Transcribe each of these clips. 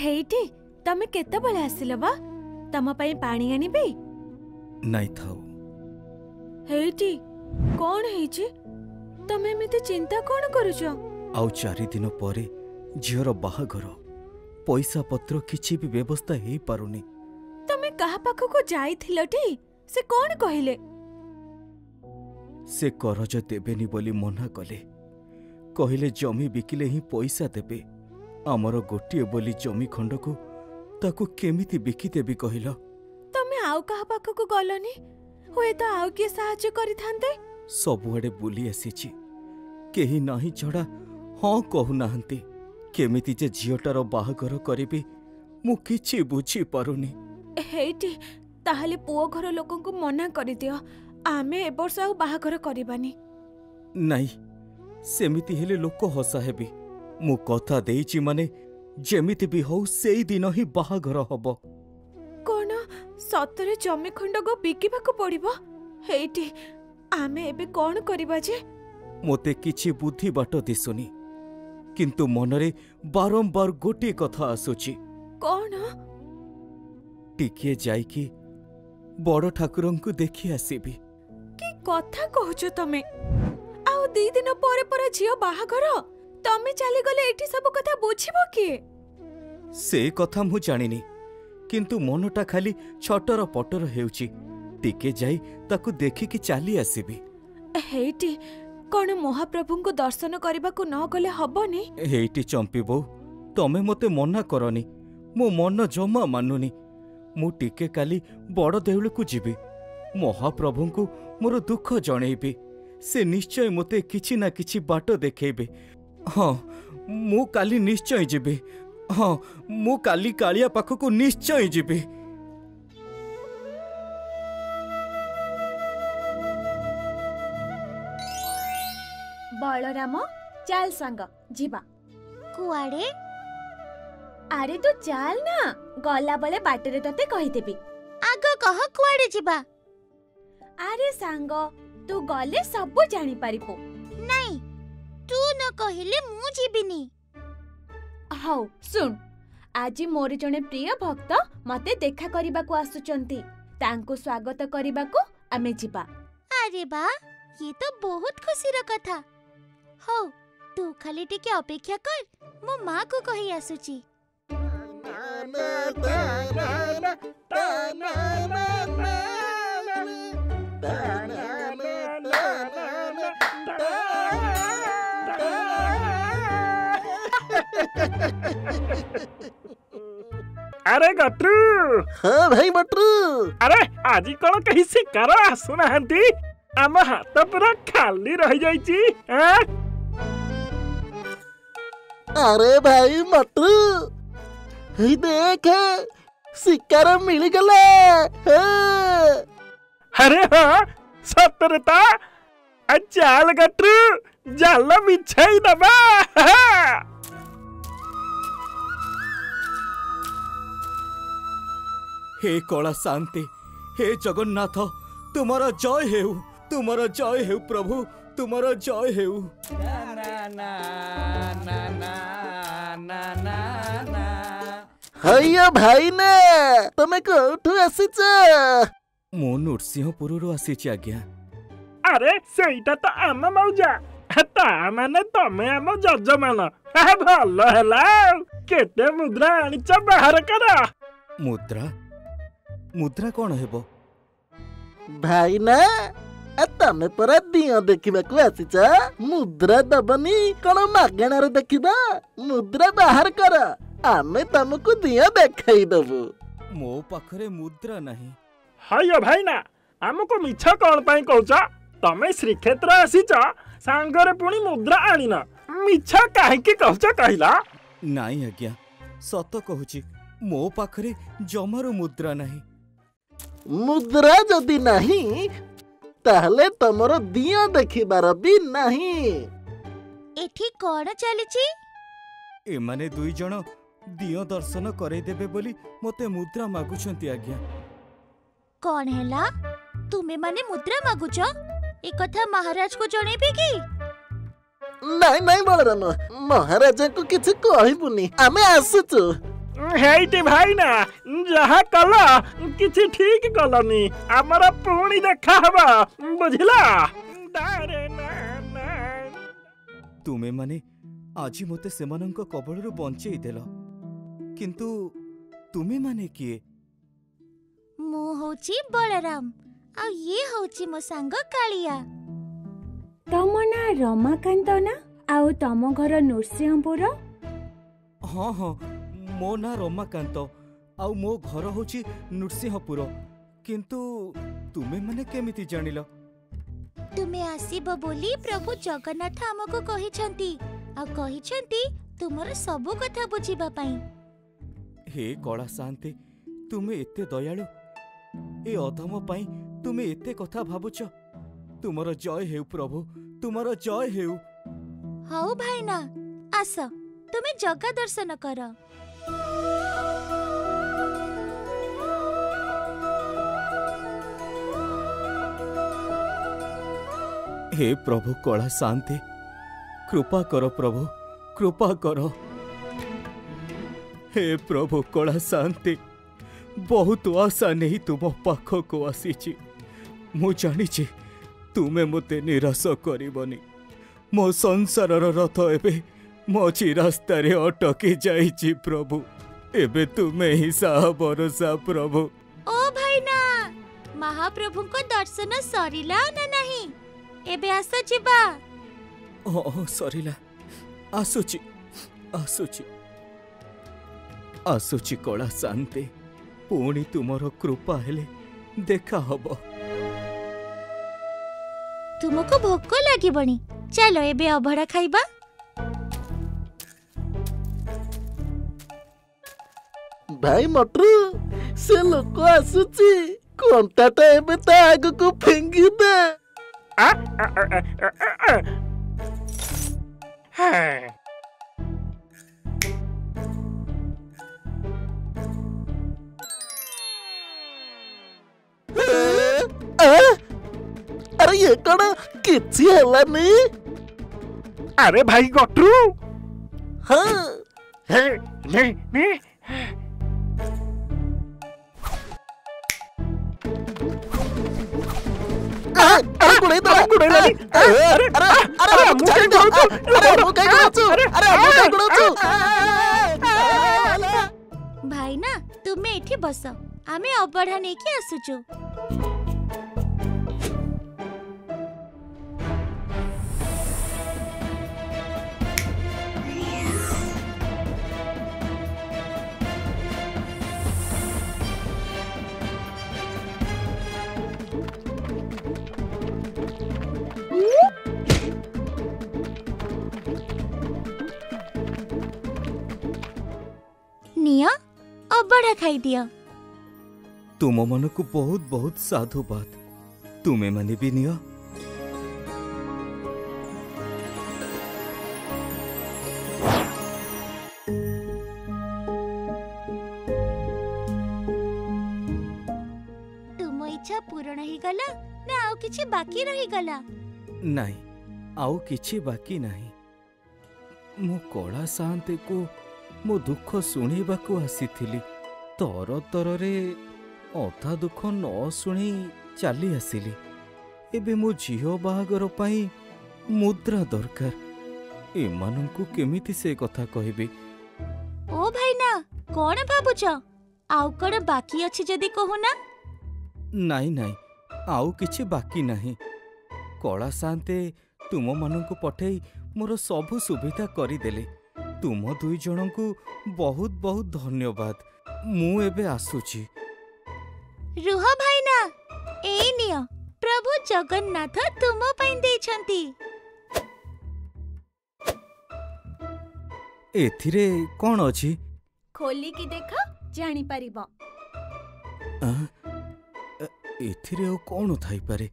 हेइटी तमे केते बेले आसिलो बा तम पई पानी आनिबे नाइ थाओ हेइटी कोन हेइची तमे एमिते चिंता कोन करूछो आउ 4 दिन परे झियर बाहाघर पैसा पत्र किछि भी व्यवस्था हेई पारुनी तमे कहा पाखो को जाइथिलोटी से कोन कहिले से करज देबेनी बोली मना कले कहले जमी बिकिले ही पैसा देबे आमर गोटिए बोली जमी खंड को ताकू केमिति बिकी देबी कहिलो तमे आउ कहा पाखो को गलोनी होय तो आउ के सहाय्य करि थांते सबुआडे बुली आसीची केही नाही छड़ा हाँ कहू नाहंती केमिति जे झियोटार बाहाघर करिबी मु किछि बुझी पारुनी हेइटी ताहाले पुओ घर लोकन को मना करि दियो आमे ए वर्ष आउ बाहाघर करिबानी नाही सेमिति हेले लोक हसा हेबी मु कथा देइची माने जेमिति भी हो सेई दिन ही बाहाघर हबो कोन सतरे जमी खंड को बिकिबा को पड़िबो हेइटी आमे एबे कोन करिबा जे मोते किछि बुद्धि बाट दिसुनी किंतु मनरे बारंबार गोटे कथा आसुची कोन टिके जाइकी बड़ ठाकुरंकु देखि आसीबी की कथा कहूछ तमे आउ 2 दिन परे परे झियो बाहाघर तमे चली गले एठी सब कथा बुझिबो की से कथा मु जानिनी किंतु मनटा खाली छटर पटर हेउची टिके जाई ताकू देखि कि चली आसीबी हेइटी कोन महाप्रभु को दर्शन करबा को न गले हबनी हेइटी चंपी बो तमे मते मना करनी मो मन जमा मानुनी मु टिके काली बड़ देउल को जीबी महाप्रभु को मोर दुख जणेबी से निश्चय मते किछि ना किछि बाट देखेबे हाँ मु काली निश्चय जीबी हाँ मु काली कालिया पाख को निश्चय जीबी बलराम चाल संग जीवा कुआडे अरे तू चाल ना गला बले बाटरे तते कहि देबी आगो कह कुआडे जीवा अरे सांग तू गले सब जानि पारिबो नहीं तू न कहिले मु जीबिनी हाउ सुन आज मोर जने प्रिय भक्त मते देखा करबा को आसुचंती तांको स्वागत करबा को आमे जीवा अरे बा ये तो बहुत खुशी र कथा हो तू खाली टिके अपेक्षा कर मो माँ को कही आसुची अरे गट्रू हाँ भाई बट्रू अरे आज कौन कहीं शिकार आसुना आम हाथ पूरा खाली रही जाइची अरे भाई मट्रू ही देख शिकार मिल गला अरे हाँ सतरता चाल गट्रू जाल बिछाई दबा हे कला शांति हे जगन्नाथ तुम्हारा जय हेउ तुम्हारा जय हेउ प्रभु तुम्हारा जय हेउ हैया भाई ने तमे कोठु आसीच मो नरसिंहपुरु आसीची आज्ञा अरे सेटा तो आम मौजा ता माने तमे आम जजमान भल हैला केते मुद्रा आनिच बाहर कर मुद्रा मुद्रा कौन हेबो भाई ना तमे परा दियो देखिबा को आसीच मुद्रा दबनी कोन मागणार देखिबा मुद्रा बाहर कर आमे तमको दियो देखाई दबो मो पाखरे मुद्रा नहीं हाय भाई ना हमको मिछ कौन पाई कहूच तमे श्रीक्षेत्र आसीच सांगरे पुणी मुद्रा आनिना मिछ काहेकि कहूच कहिला नाई आज्ञा सत कहूची मो पाखरे जमारो मुद्रा नहीं मुद्रा जदि नहीं ताहले तमरो दियो देखिबार भी नहीं एठी कोन चलीची ए माने दुई जण दियो दर्शन करे देबे बोली मते मुद्रा मागुछंती आज्ञा कौन हैला तुमे माने मुद्रा मागुछ ए कथा महाराज को जणेबे की नहीं नहीं बलराम महाराज को किछ कहबुनी आमे आसुचु ହେଇଟି ଭାଇନା ଯାହା କଲ କିଛି ଠିକ କଲନି। ଆମର ପୁଣି ଦେଖା ହବ ବୁଝିଲ। ତୁମେ ମାନେ ଆଜି ମତେ ସେମାନଙ୍କ କବଳରୁ ବଞ୍ଚେଇ ଦେଲ, କିନ୍ତୁ ତୁମେ ମାନେ କିଏ? ମୁଁ ହଉଛି ବଳରାମ ଆଉ ଇଏ ହଉଛି ମୋ ସାଙ୍ଗ କାଳିଆ। ତମ ନାଁ ରମାକାନ୍ତ ନା? ଆଉ ତମ ଘର ନୃସିଂହପୁର? ହଁ ହଁ, ମୋ ନାଁ ରମାକାନ୍ତ ଆଉ ମୋ ଘର ହଉଛି ନୃସିଂହପୁର। କିନ୍ତୁ ତୁମେ ମାନେ କେମିତି ଜାଣିଲ? ତୁମେ ଆସିବ ବୋଲି ପ୍ରଭୁ ଜଗନ୍ନାଥ ଆମକୁ କହିଛନ୍ତି ଆଉ କହିଛନ୍ତି ତୁମର ସବୁ କଥା ବୁଝିବା ପାଇଁ। ହେ କଳା ଶାନ୍ତେ, ତୁମେ ଏତେ ଦୟାଳୁ। ଏ ଅଧମ ପାଇଁ ତୁମେ ଏତେ କଥା ଭାବୁଛ। ତୁମର ଜୟ ହେଉ ପ୍ରଭୁ, ତୁମର ଜୟ ହେଉ। ହଉ ଭାଇନା, ଆସ ତୁମେ ଜଗା ଦର୍ଶନ କର। हे प्रभु कला शांति, कृपा कर प्रभु, कृपा कर। हे प्रभु कला शांति, बहुत आशा नहीं तुम पाख को आसी। मु जानी तुमे मते निराश करबनी। मो संसार रथ एबे मझी रास्ता रे अटकी जाइछि प्रभु। एबे तुमे ही साहा भरोसा प्रभु। ओ भाईना, महाप्रभु को दर्शन सरिला ना नहीं? एबे आस जिबा। हाँ सरिला, आसुची आसुची आसुची कला शांति। पुणी तुमर कृपा हेले देखा हबो। तुमको भोक लागिबनी, चलो एबे अभड़ा खाइबा। भाई मटरू, से लोक आसुची, कंटाटा एबे ता आगु को फेंगी दे। अरे ये कौन किसी हेलानी? अरे भाई गट्रू। हाँ हे ने ने अरे गुड़े दो गुड़े लाली। अरे अरे अरे मुझे दो अरे मुझे गुड़ाचू अरे मुझे गुड़ाचू। भाई ना तुमे एठी बस, आमे अबढ़ा नै कि आसुचु। निया अबड़ा खाई दिया। तुम मन को बहुत बहुत साधुवाद। तुम्हें माने भी निया। तुम इच्छा पूर्ण ही गला ना आउ किछि बाकी रही गला? नहीं, आउ किछि बाकी नहीं। मो कला शांति को मो दुख शुणा को आसीथिली। तर तरे अधा दुख न शुणी चली आसिली। एबे मो झियो बाहागर पाई मुद्रा दरकार। एमानंकु केमिति से कथा कहबी? ओ भाईना, कोन भाबुछ? आउ कोन बाकी अछि जदी कहूना? नहीं नहीं, आउ किछि बाकी नहीं। कला शांते तुम मानंकु पठेई मोर सबु सुविधा करी देले। तुम दुई जन को बहुत बहुत धन्यवाद। मु एबे आसुची। रुह भाईना, ए नियो प्रभु जगन्नाथ तुम पई देछंती। एथिरे कोन अछि? खोली की देख, जानी परिबो। एथिरे ओ कोन थाई पारे?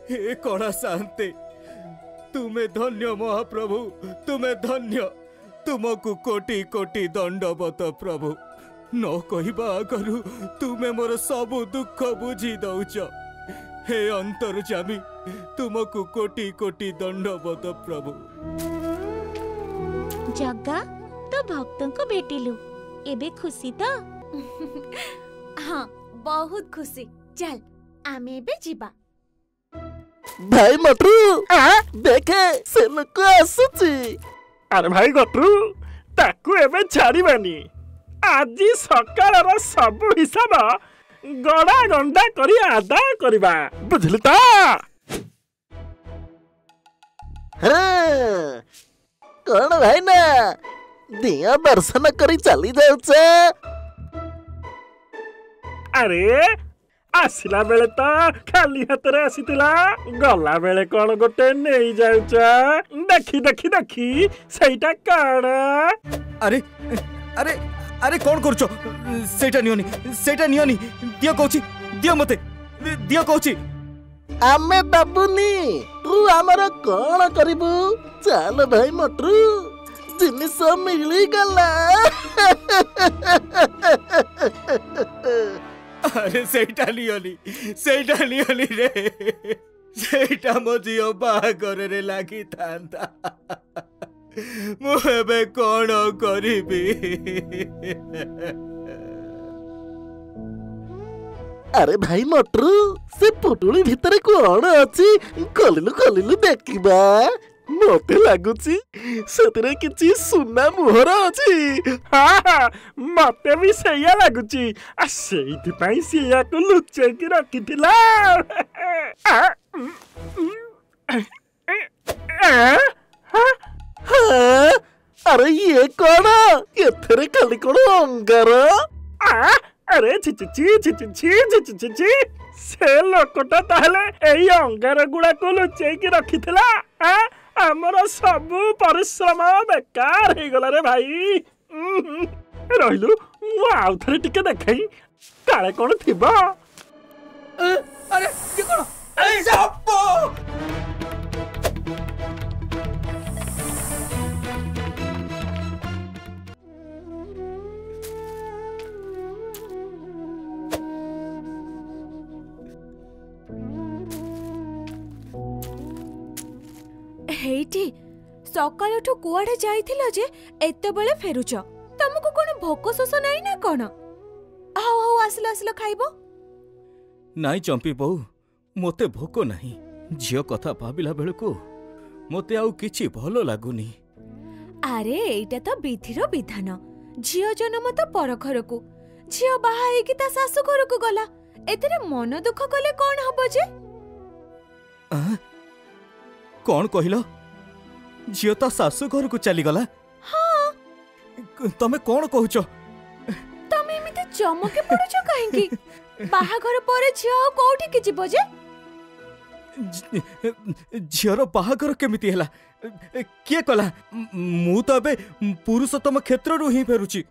हे कला शांते, तुम्हें धन्य महाप्रभु, तुम्हें धन्य। तुमको कोटि कोटि दंडवत प्रभु। न कहबा आगरु तुम्हें मोर सबु दुख बुझी दउच। हे अंतर्जामी, तुमको कोटि कोटि दंडवत प्रभु। जग्गा तो भक्तों को भेटिलु एबे खुशी तो हाँ बहुत खुशी चल आमे एबे जीवा भाई मटरू देखे से लोक आसुची अरे भाई गटरू ताकू एबे छाड़िबानी आजी सकाळर सब हिसाब गड़ा गंडा करी आदाय करबा बुझली त हाँ कौन भाई ना दिया दर्शन करी चली जाउछ अरे आसिला बेले तो खाली हाथ आसीला गला बेले कौन गोटे नहीं जाउछ देखी देखी देखी सेटा कौन अरे अरे अरे कौन करुଛ सेटा नियोनी दियो कहूची दियो मते दियो कहूची आमे बाबुनी तू आमर कौन करिबू चल भाई मटरू जिनिस मिली गला अरे सेटा नियोनी रे सेटा मो झियो बाहाघर रे लागी थांता मु एबे कौन करिबी अरे भाई मटरू से पुटुली भितरे कौन अछि खोलिलु देखिबा मते लागुची सेतरे किछि सुना मोहर अछि हाँ मते भी सैया लगुची सेठी पाई सिया को लुचे की रखिथिला हाँ अरे ये कौन एथरे खाली कौन अंगार अरे छि से लोकटा ताहले एई अंगार गुड़ा को लुचे की रखिथिला हमर सब परिश्रम बेकार हे गला रे भाई रहिलु मु आउ थरे टिके देखाई काले कोन थिबो अरे ये कौन अरे सापो हेइटी सकाळठु कुआडे जाइथिलो जे एते बेले फेरुछ तमको कोन भोक शोष नाही ना कोन हाउ हाउ आसलो खाइबो नाई चंपी बहु मोते भोक नाही झियो कथा भाबिला बेलको मोते आउ किछि भलो लागुनी अरे एइटा तो विधिरो विधान झियो जन्म तो पर घरकू झियो बाहा हेकी ता सासु घरकू गला एतरे मन दुख कले कोन हबो जे कौन कहिलो झियो ता सासु घर को चली गला हाँ तमे कौन कहूछ तमे एमिते चमके पड़ुछ काहेकी बाहाघर परे झियो कोठी के जीवो जे झियोर बाहाघर केमिति हैला किए कला मु तो अबे पुरुषोत्तम क्षेत्र रु ही फेरुची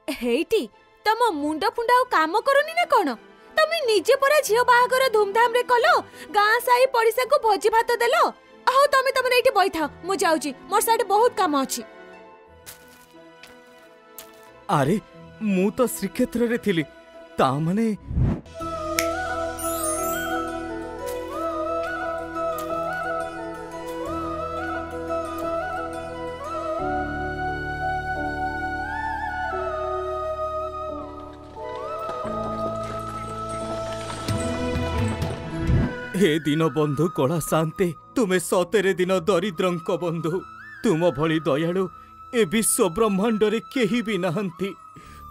हेइटी तम मुंड फुंडा काम करूनी ना कोन तमे निजे परा झियो बाहाघर धूमधाम रे कलो गां साई पड़िसा को भोजी भात देलो आहो तमे तमे एठी बैठा मु जाउची मोर साडे बहुत काम अछि अरे मु तो श्रीक्षेत्र रे थिली ता माने हे दिन बंधु कला शांते तुमे सतेरे दिन दरिद्रंक बंधु तुम भली दयालु ए विश्व ब्रह्मांड रे केही भी नहंती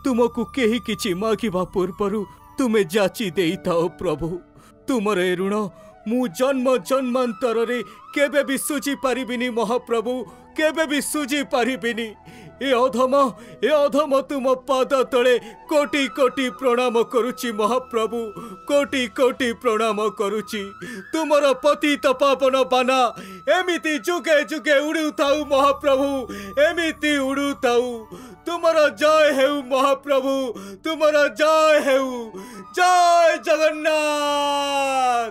तुमको केही किछि मागिबा पूर्वरु तुमे जाची देइथाओ प्रभु तुमर ए ऋण मु जन्म जन्मांतर रे केबे भी सुझी पारिबिनी महाप्रभु केबे भी सुझी पारिबिनी ए अधम तुम पाद तले कोटि कोटि प्रणाम करुची महाप्रभु कोटि कोटि प्रणाम करुची तुमर पतित पावन बाना एमिति जुगे जुगे उड़ू थाउ महाप्रभु एमिति उड़ू थाउ तुमर जय हेउ महाप्रभु तुमर जय हेउ जय जगन्नाथ